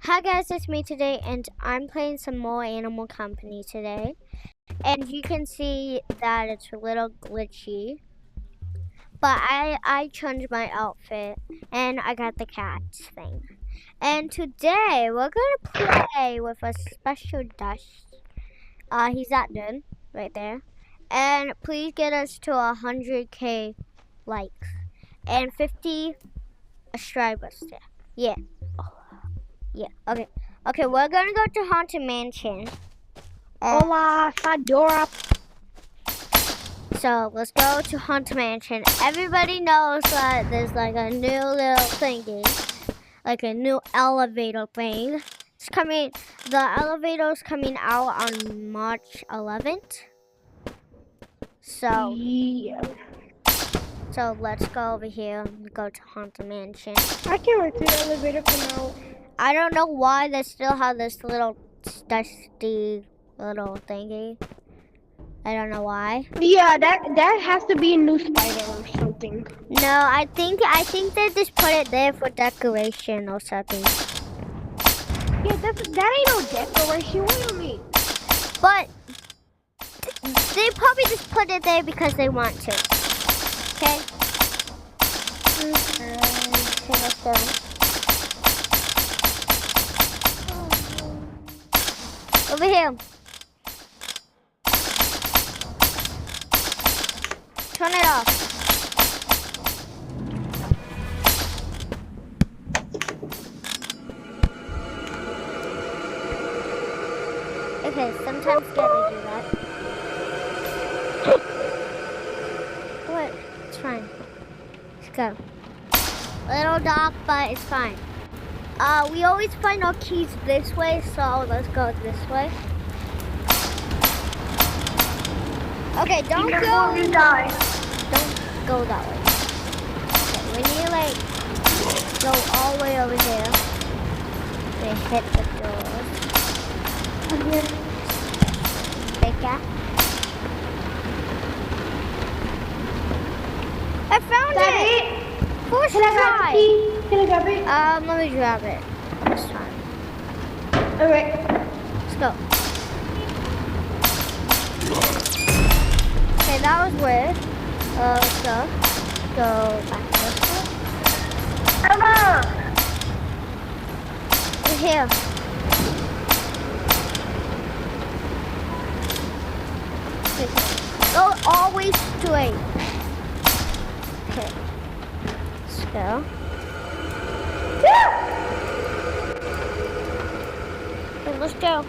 Hi guys, it's me today, and I'm playing some more Animal Company today. And you can see that it's a little glitchy. But I changed my outfit, and I got the cats thing. And today, we're gonna play with a special dust. He's that dude, right there. And please get us to 100k likes. And 50 subscribers there. Yeah. Yeah, okay. Okay, we're gonna go to Haunted Mansion. Hola, Fedora. So let's go to Haunted Mansion. Everybody knows that there's like a new little thingy, like a new elevator thing. It's coming. The elevator's coming out on March 11th. So Yeah. so let's go over here and go to Haunted Mansion. I can't wait till the elevator come out. I don't know why they still have this little dusty little thingy. I don't know why. Yeah, that has to be a new spider or something. No, I think they just put it there for decoration or something. Yeah, that ain't no decoration. What do you mean? But they probably just put it there because they want to. Okay? Okay, let's go. Over here. Turn it off. Okay, sometimes scary do that. What? It's fine. Let's go. Little dark, but it's fine. We always find our keys this way, so let's go this way. Okay, don't go. Die. Don't go that way. Okay, we need to like go all the way over here. We hit the doors. Take that. I found it! First try! Can I grab it? Let me grab it this time. Alright. Let's go. Okay, that was weird. Let's go. Go back this way. Emma! We're here. Okay. Go always straight. Okay. Let's go. Okay, let's go.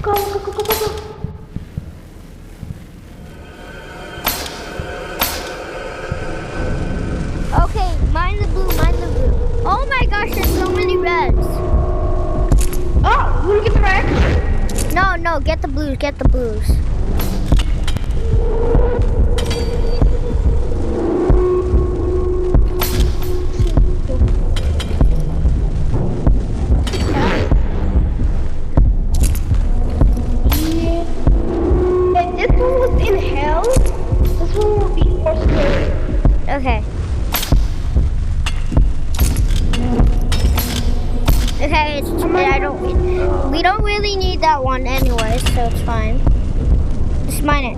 Go, go, go, go, go, go. Okay, mind the blue, mind the blue. Oh my gosh, there's so many reds. Oh, you wanna get the red? No, no, get the blues, get the blues. If this one was in hell, this one would be more scary. Okay. Okay, we don't really need that one anyway, so it's fine. Just mine it.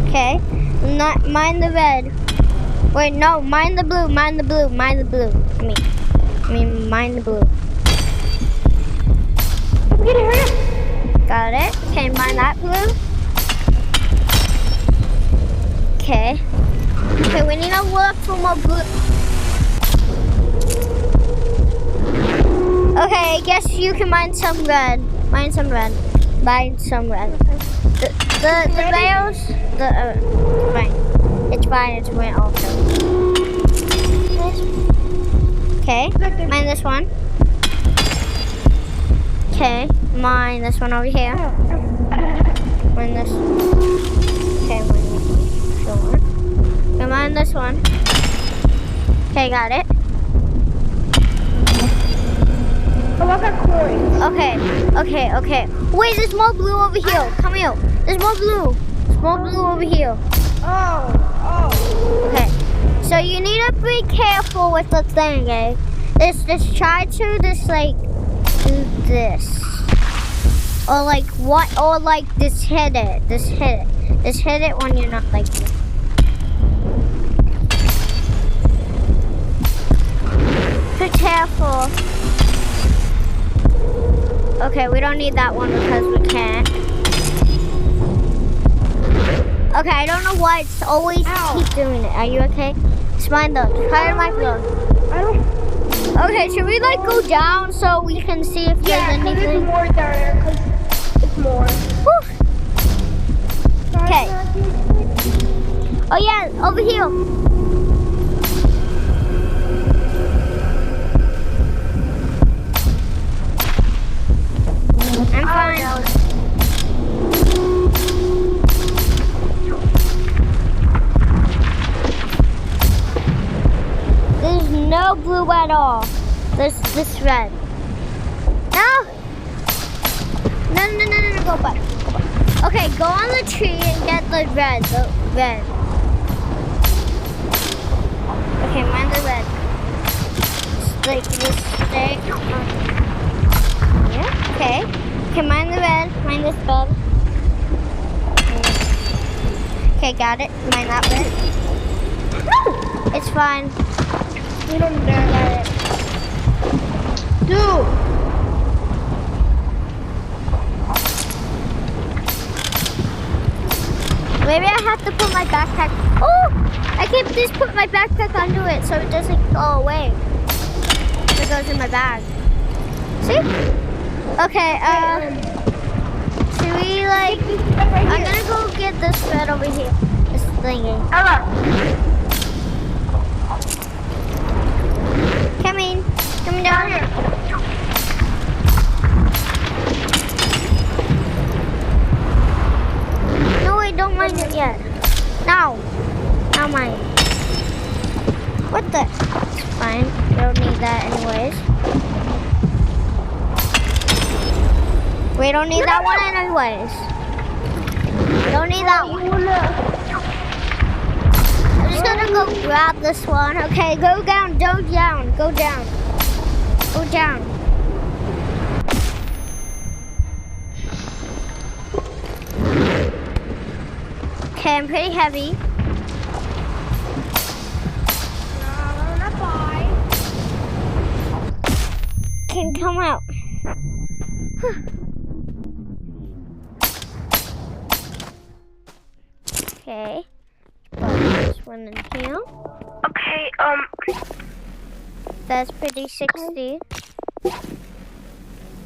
Okay. Not mine the red. Wait, no, mine the blue, mine the blue, mine the blue. I mean mine the blue. Get it, hurry up. Got it. Okay, mine that blue. Okay. Okay, we need to look for more blue. Okay, I guess you can mine some red. Mine some red. Mine some red. The rails. Fine. It's fine. It's fine also. Okay. Mine this one. Okay. Mine this one over here. Mine this. Okay. Mine this one. Okay. Mine this one. Okay. Got it. Oh, I got coins. Okay. Wait, there's more blue over here. Come here. There's more blue. More blue over here. Oh. Okay. So you need to be careful with the thing, eh? Just try to like do this. Or like what? Or like just hit it. Just hit it. Just hit it when you're not like this. Be careful. Okay, we don't need that one because we can't. Okay, I don't know why it's always keep doing it. Are you okay? It's mine though. Try to my blow. I don't. Okay, should we like go down so we can see if there's There's anything? more there because it's more. Whew. Okay. Oh yeah, over here. I'm fine. There's no blue at all. There's this red. No! No, go back. Okay, go on the tree and get the red. Okay, mind the red. Like this stay on. Yeah, okay. Okay, mind the red. Mind this red. Okay, got it. Mind that red. It's fine. We don't dare let it. Dude. Maybe I have to put my backpack. Oh! I can just put my backpack under it so it doesn't go away. It goes in my bag. See? Okay, should we like... I'm gonna go get this thread over here. This thingy. Coming down here. No, wait, don't mind it yet. Now mine. What the? It's fine. We don't need that anyways. We don't need that one anyways. We don't need that one. I'm just gonna go grab this one. Okay, go down, go down. Go down. Okay, I'm pretty heavy. Can come out. Okay. Put this one in here. Okay, That's pretty 60.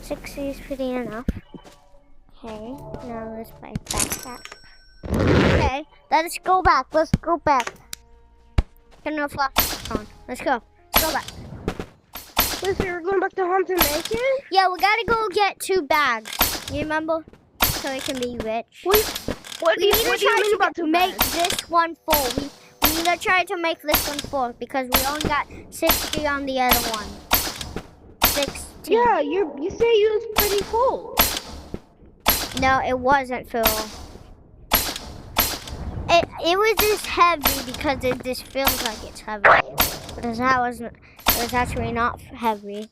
60 is pretty enough. Okay, now let's buy backpack. Okay, let's go back. Let's go back. Turn the flash on. Let's go. Let's go back. Wait, so you're going back to Haunted Mansion? Yeah, we gotta go get 2 bags. You remember? So we can be rich. What do you mean about to make this one full? We need to try to make this one full because we only got 60 on the other one. 60. Yeah, you say you was pretty full. No, it wasn't full. It was just heavy because it just feels like it's heavy. Because that wasn't. It was actually not heavy.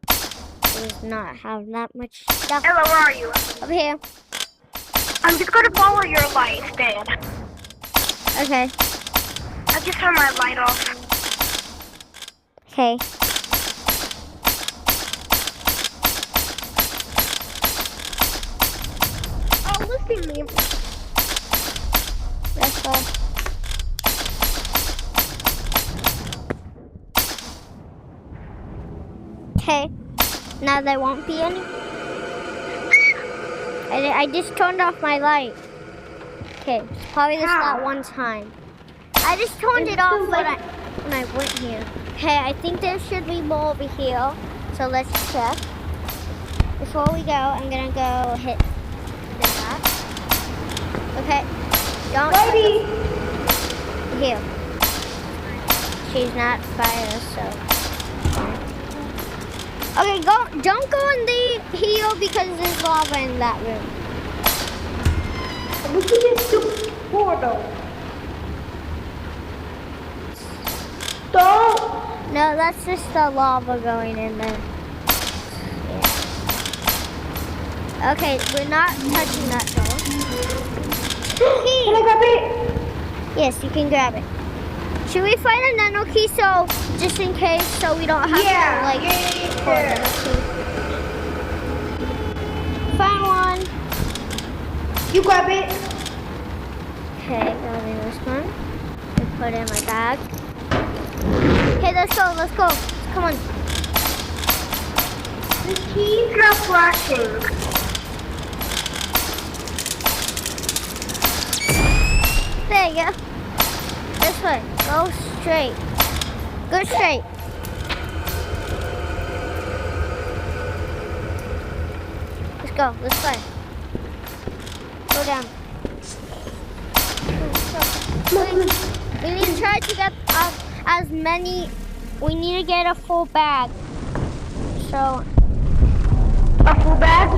It does not have that much stuff. Ella, where are you? Over here. I'm just gonna follow your light, Dad. Okay. I just turned my light off. Okay. Oh, listen to me. Let's go. Okay. Now there won't be any. I just turned off my light. Okay, probably just that one time. I just turned it off when I went here. Okay, I think there should be more over here. So let's check. Before we go, I'm gonna go hit that. Okay. Don't here. She's not fire, so. Okay, don't go in the here because there's lava in that room. We can just floor though. Don't. No, that's just the lava going in there. Yeah. Okay, we're not touching that though. Can I grab it? Yes, you can grab it. Should we find a nano key so just in case so we don't have to like pull a nano key? Find one. You grab it. Okay, grabbing this one. And put it in my bag. Okay, let's go, let's go. Come on. The key's not flashing. There you go. This way. Go straight. Go straight. Let's go. This way. Go down. We need to try to get as many. We need to get a full bag. So. A full bag?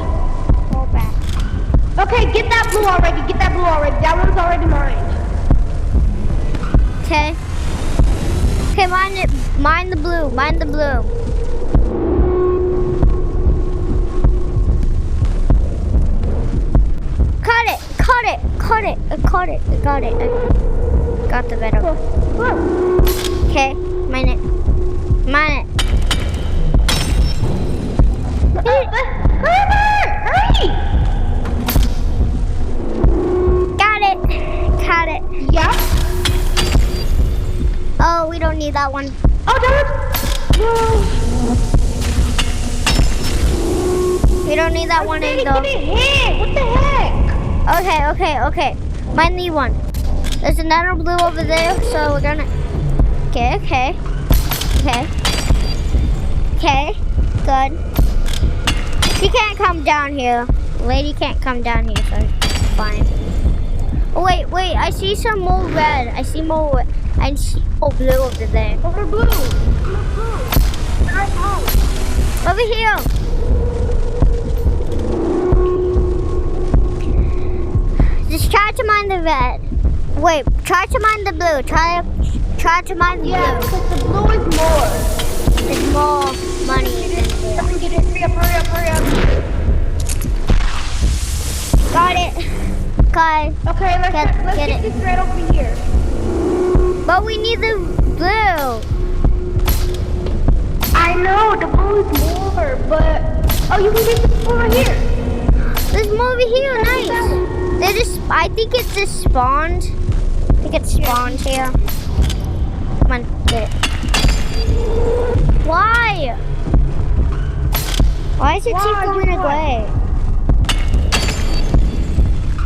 Full bag. Okay, get that blue already. Get that blue already. That one's already mine. Okay. Okay, mine it. Mine the blue. Mine the blue. Cut it. Cut it. Cut it. I caught it. I got it. I got the better. Okay, mine it. Mine it. Hurry! Got it. Got it. Yeah. Oh, we don't need that one. Oh, that was. We don't need that one Daddy, either. get it hit. What the heck? Okay. Mine need one. There's another blue over there, so we're gonna. Okay. Good. She can't come down here. Lady can't come down here, so it's fine. Oh, wait. I see some more red. I see more red. I see more blue over there. Over blue. Over here. Just try to mine the red. Wait, try to mine the blue. Try to mine the Yeah, blue. because the blue is more. There's more money in there. Get it. Hurry up. Got it. Okay. Okay, let's Get get it. this red over here. But we need the blue. I know, the blue is more, but... Oh, you can get the blue right here. There's more over here. Nice. They just. I think it just spawned. I think it spawned here. Come on, get it. Why? Why does it keep going away?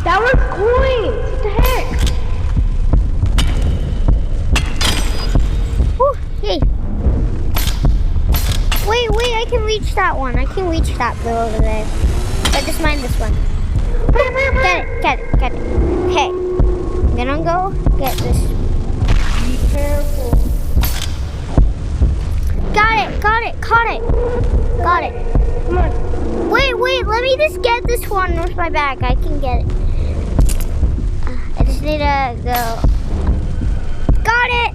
That one's coins. What the heck? Whew, hey. Wait, I can reach that one. I can reach that blue over there. I just mine this one. Get it. Okay. I'm gonna go get this. Be careful. Got it. Got it. Come on. Wait, let me just get this one with my bag. I can get it. I just need to go. Got it.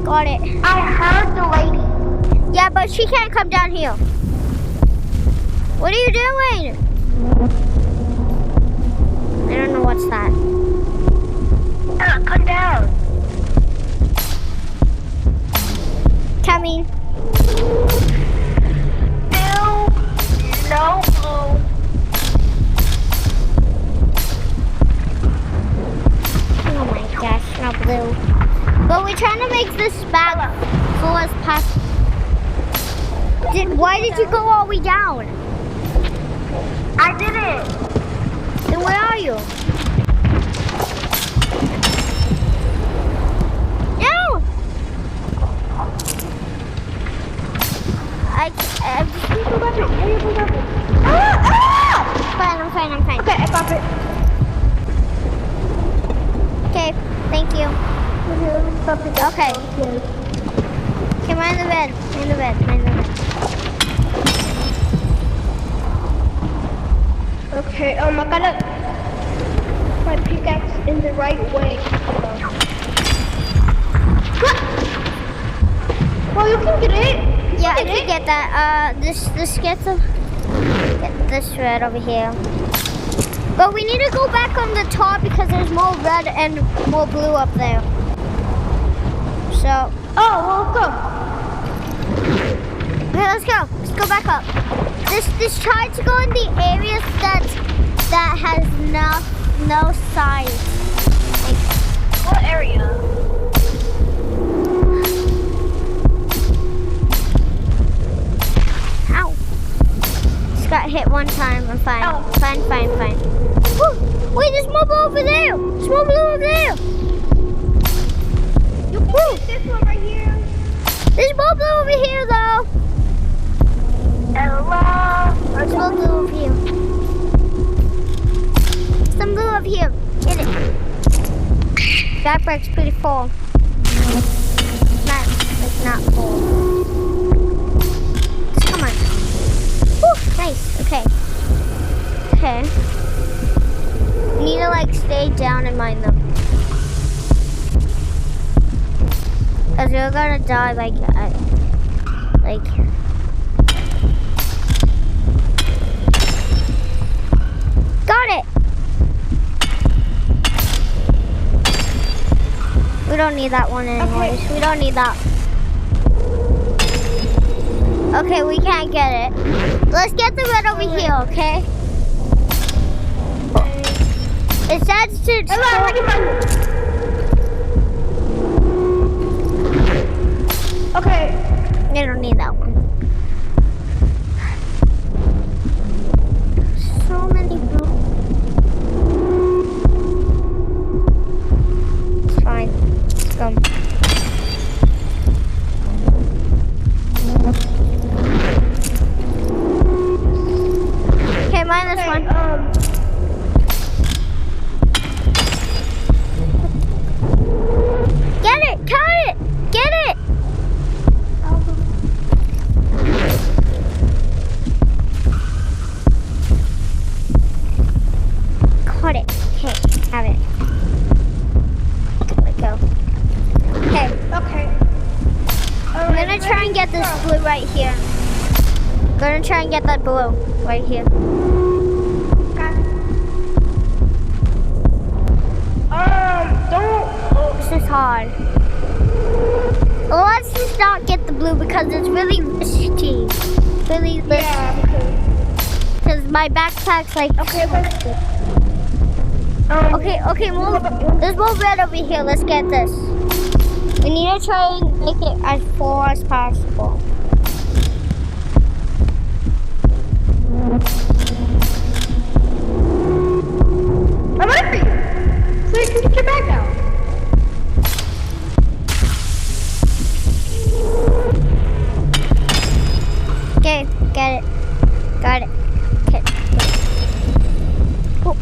Got it. I heard the lady. Yeah, but she can't come down here. What are you doing? I don't know what's that. Come down. Coming. No blue. Oh my gosh, not blue. But we're trying to make this bag full as possible. Why did you go all the way down? I didn't. Then where are you? No! I'm just I'm fine. Okay, I got it. Okay, thank you. Okay. Okay, mind the bed. Okay, I gotta my pickaxe in the right way. What? Well, you can get it. Yeah, I can get that. This get this red over here. But we need to go back on the top because there's more red and more blue up there. So. Oh, well, let's go. Okay, let's go. Let's go back up. This try to go in the areas that has no sides. What area? Ow. Just got hit one time. I'm fine. Ow. Fine. Woo. Wait, there's more blue over there. There's more blue over there. You can get this one right here. There's more blue over here, though. Hello. There's more blue over here. Some blue over here. Get it. That brick's pretty full. It's not full. Just come on. Woo, nice. Okay. We need to like stay down and mine them. Cause we're gonna die like. Got it. We don't need that one anymore. Okay. We don't need that. Okay, we can't get it. Let's get the red over here, okay? It says to. Okay. We don't need that one. So many blue. It's fine. Let's go. Okay, mine this one. Get it! Count it! Get it! Caught it. Okay, have it. Let go. Okay, Okay. I'm gonna try and get this blue right here. Gonna try and get that blue right here. This is hard. Well, let's just not get the blue because it's really risky. Really risky. Yeah. Because my backpack's like. Okay. Okay, more. There's more red over here. Let's get this. We need to try and make it as full as possible. I'm ready. So you can get your bag out. Okay, get it. Got it. Okay. Oh,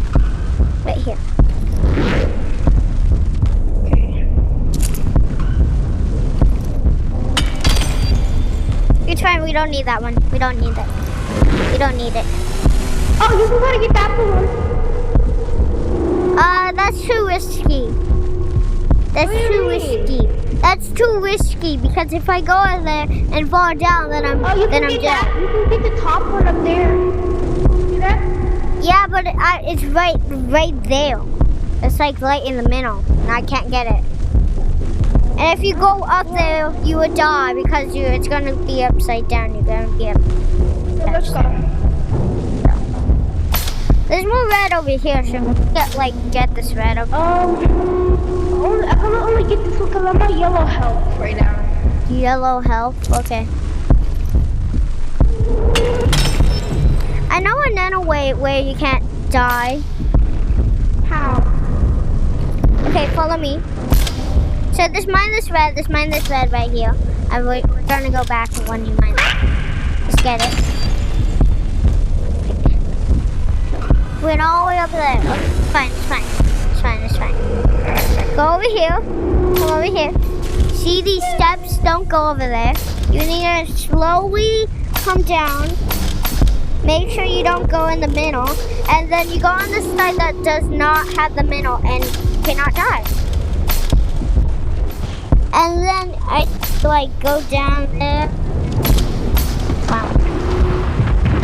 right here. Okay. It's fine. We don't need that one. We don't need it. We don't need it. Oh, you gotta get that one. That's too risky. That's What do you too mean? risky. That's too risky because if I go in there and fall down, then I'm Oh, you then can I'm get dead. that. You can get the top one up there. See that? Yeah, but it's right there. It's like right in the middle, and I can't get it. And if you go up there, you would die because it's gonna be upside down. You're gonna be up. So let's go. There's more red over here, so get this red over. I can only get this one because I'm on yellow health right now. Yellow health. Okay. I know another way where you can't die. How? Okay, follow me. So mine this red right here. And we're gonna go back to one you mine. Let's get it. Went all the way over there. Okay, it's fine. Go over here. Come over here. See these steps? Don't go over there. You need to slowly come down. Make sure you don't go in the middle. And then you go on the side that does not have the middle and you cannot die. And then I like go down there. Wow.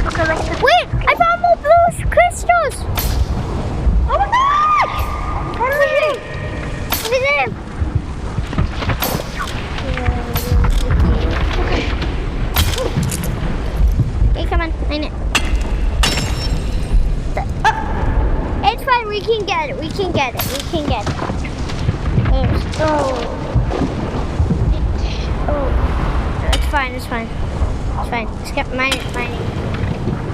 Okay, like this. Wait, I found more blue crystals. Oh my gosh! Come here. Look at them. Okay, come on, mine it. It's fine, we can get it, we can get it, we can get it. There's- Oh. Oh. No, it's fine, it's fine. It's fine. Just get mine it, mine it.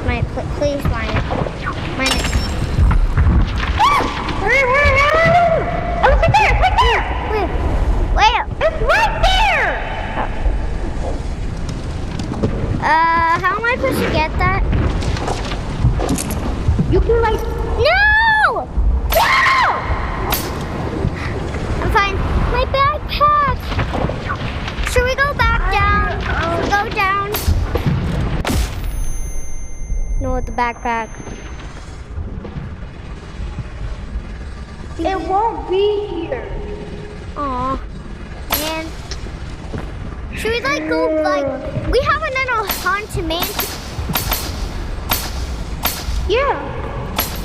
Mine it, please mine it. Mine it. Hurry, hurry, hurry! Oh, it's right there, it's right there! Wait. It's right there! How am I supposed to get that? You can like... No! No! I'm fine. My backpack! Should we go back down? Should we go down? No, with the backpack. It won't be here. Aw, man. Should we like go like we have another haunted mansion? Yeah.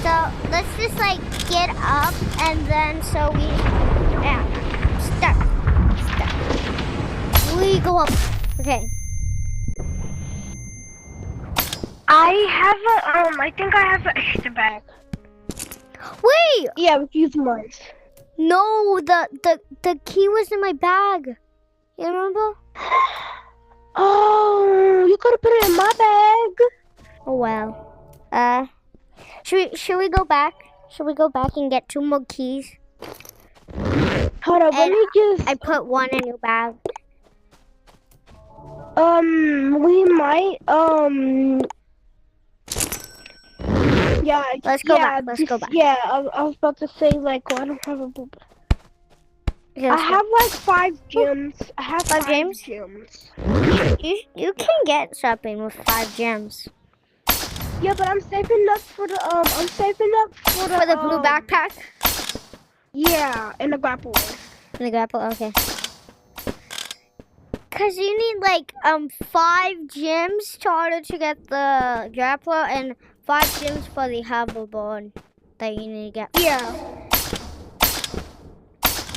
So let's just like get up and then so we stuck. We go up. Okay. I think I have an extra bag. Wait! Yeah, we can use mine. No, the key was in my bag. You remember? Oh, you could have put it in my bag. Oh well. Should we go back? Should we go back and get 2 more keys? Hold on, let me just... I put 1 in your bag. We might, yeah. Let's go back, let's go back. Yeah, I was about to say, like, well, I don't have a boop. Okay, I let's go. have, like, 5 gems. I have 5 5 gems? gems. You can get something with 5 gems. Yeah, but I'm saving up for the, For the blue backpack? Yeah, and the grapple. And the grapple, okay. Cause you need like 5 gems in order to get the grappler and 5 gems for the hoverboard that you need to get. Yeah.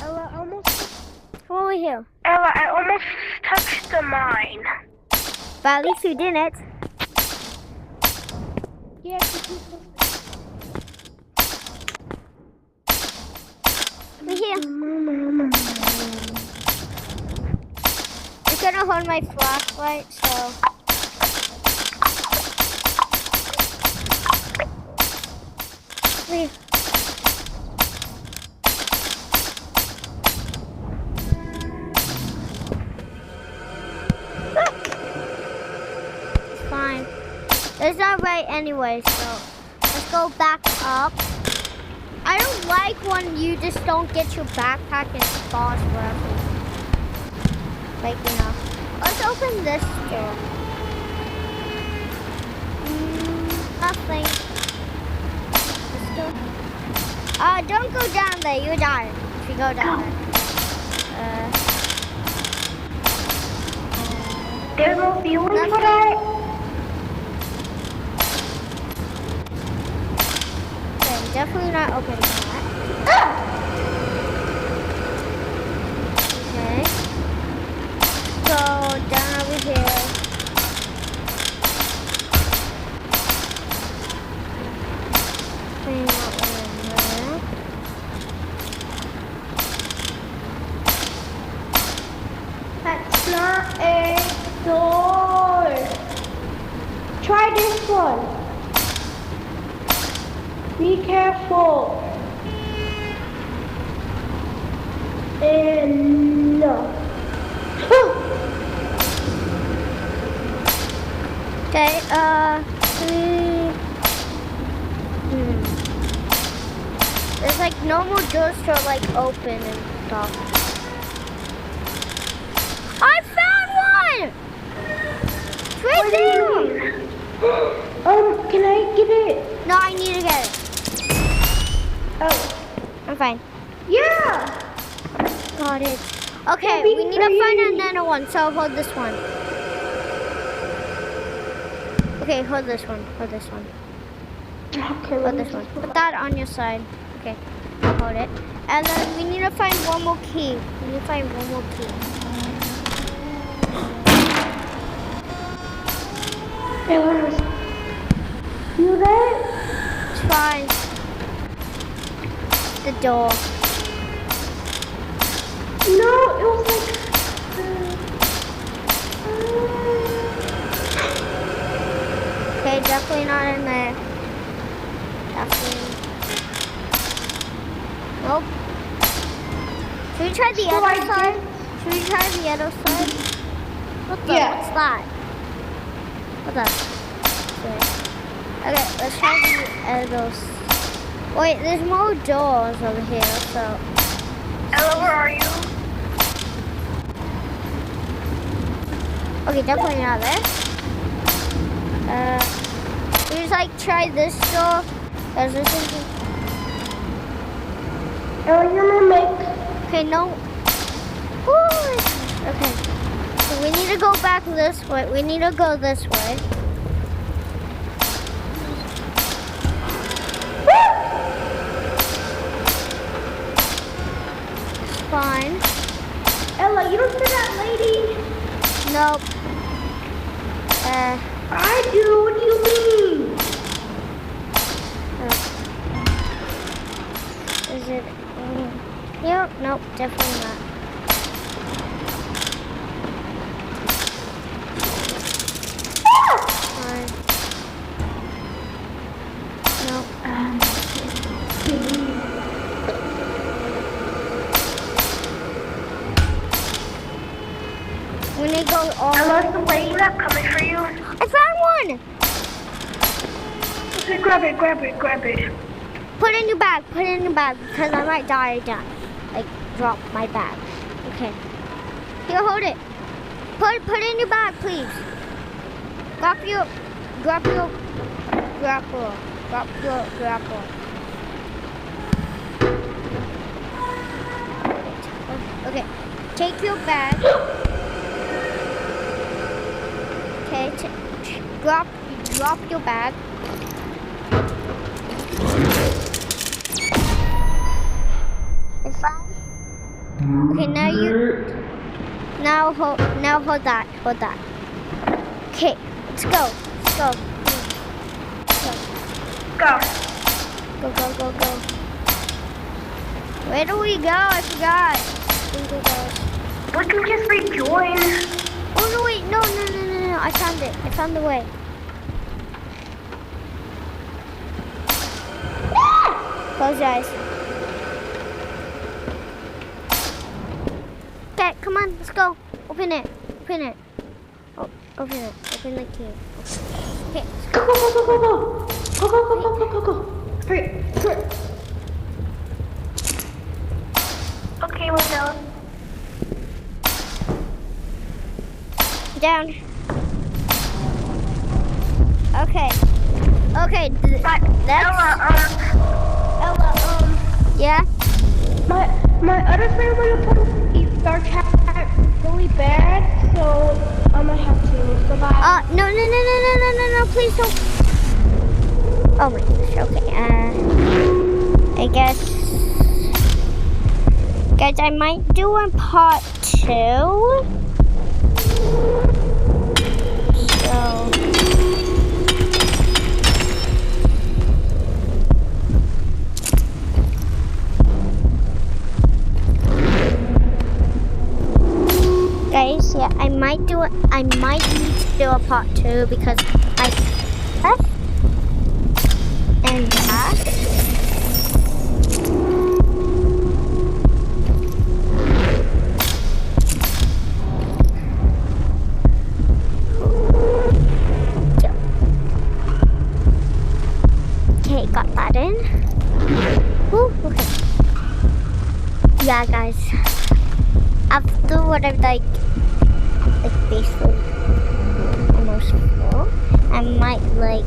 Ella, I almost... Come over here. Ella, I almost touched the mine. But at least you didn't. Yeah, Over here. I'm gonna hold my flashlight, so. Leave. It's fine. It's not right anyway, so let's go back up. I don't like when you just don't get your backpack and it falls forever. Like, you know. Let's open this door. Nothing. Let's go. Don't go down there. You die if you go down there. There's no fuel Nothing. for that? Okay, definitely not opening that. Okay. Go down over here. Clean that one in there. That's not a door. Try this one. Be careful. And no. Okay, there's like no more doors to like open and stuff. I found one! It's right there! Can I get it? No, I need to get it. Oh. I'm fine. Yeah! Got it. Okay, That'd be we need to find great. another one, so hold this one. Okay, hold this one. Hold this one. Okay, Hold this one. Put that on your side. Okay, I'll hold it. And then we need to find one more key. We need to find one more key. You there? It's fine. The door. No, it was like... Okay, definitely not in there. Definitely. Nope. Should we try the So other I side? guess- Should we try the other side? What the? Yeah. What's that? What the? Okay, let's try the other side. Wait, there's more doors over here, so. Ella, where are you? Okay, definitely not there. We just like try this door. There's this is. Ella, you're my mic. Okay, no. Ooh, okay. So we need to go back this way. We need to go this way. It's fine. Ella, you don't see that lady? Nope. I do. What do you mean? Is it? Yep. Nope. Definitely not. Fine. Nope. We need to go all. Ella, is the lady not coming for you? I found one. Okay, grab it, grab it, grab it. Put it in your bag. Put it in your bag because I might die again. Like drop my bag. Okay. Here, hold it. Put it in your bag, please. Grab your grapple. Okay. Take your bag. Okay. Drop your bag. It's fine. Okay, now hold that. Okay, let's go. Go. Go. Where do we go? I forgot. We can just rejoin. Oh no, wait, no. I found it. I found the way. Close your eyes. Okay, come on, let's go. Open it. Oh, open it. Open the key. Okay. Go. Hurry. Okay, we're down. Down. Okay. But That's. Ella, Yeah. my other friend wanna put our chat really bad, so I'm gonna have to. Goodbye. No, please don't. Oh my gosh, okay, I guess. Guys, I might do a part 2. So. Guys, yeah, I might need to do a part 2 because and that. Okay, got that in. Woo, okay. Yeah, guys. After what I've like basically almost full, I might like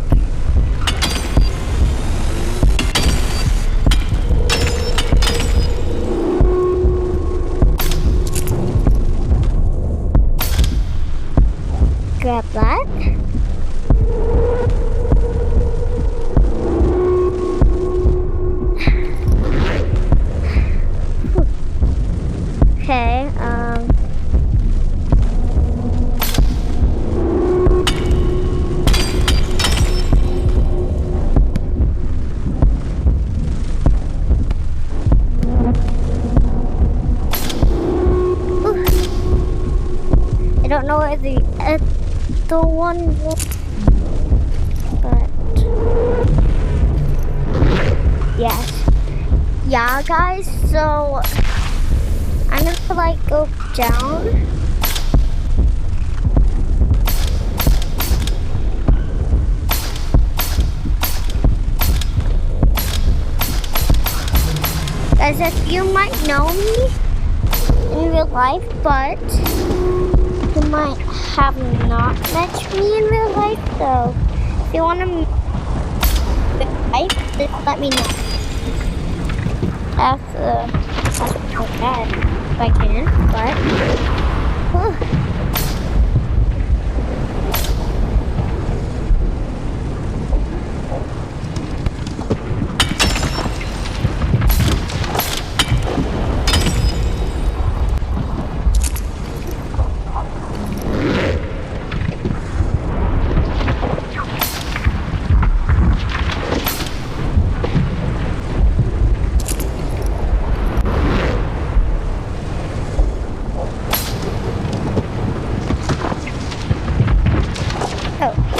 for the one, but yes, yeah, guys. So I'm gonna like go down. Guys, if you might know me in real life, but you might have not met me in real life, so if you want to meet me in real life, just let me know. That's not bad if I can, but oh,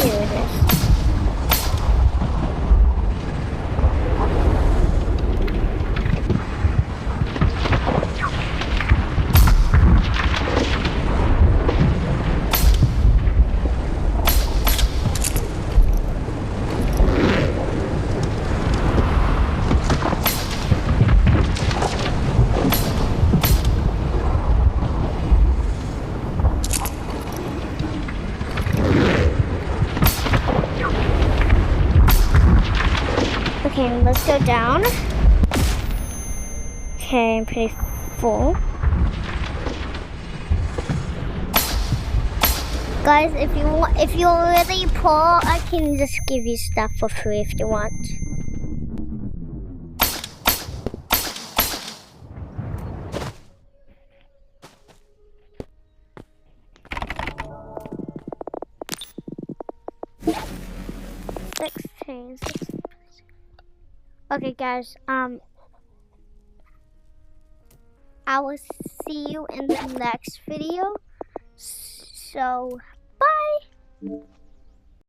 here it is. Okay, let's go down. Okay, I'm pretty full. Guys, if you're really poor, I can just give you stuff for free if you want. Okay, guys. I will see you in the next video. So, bye.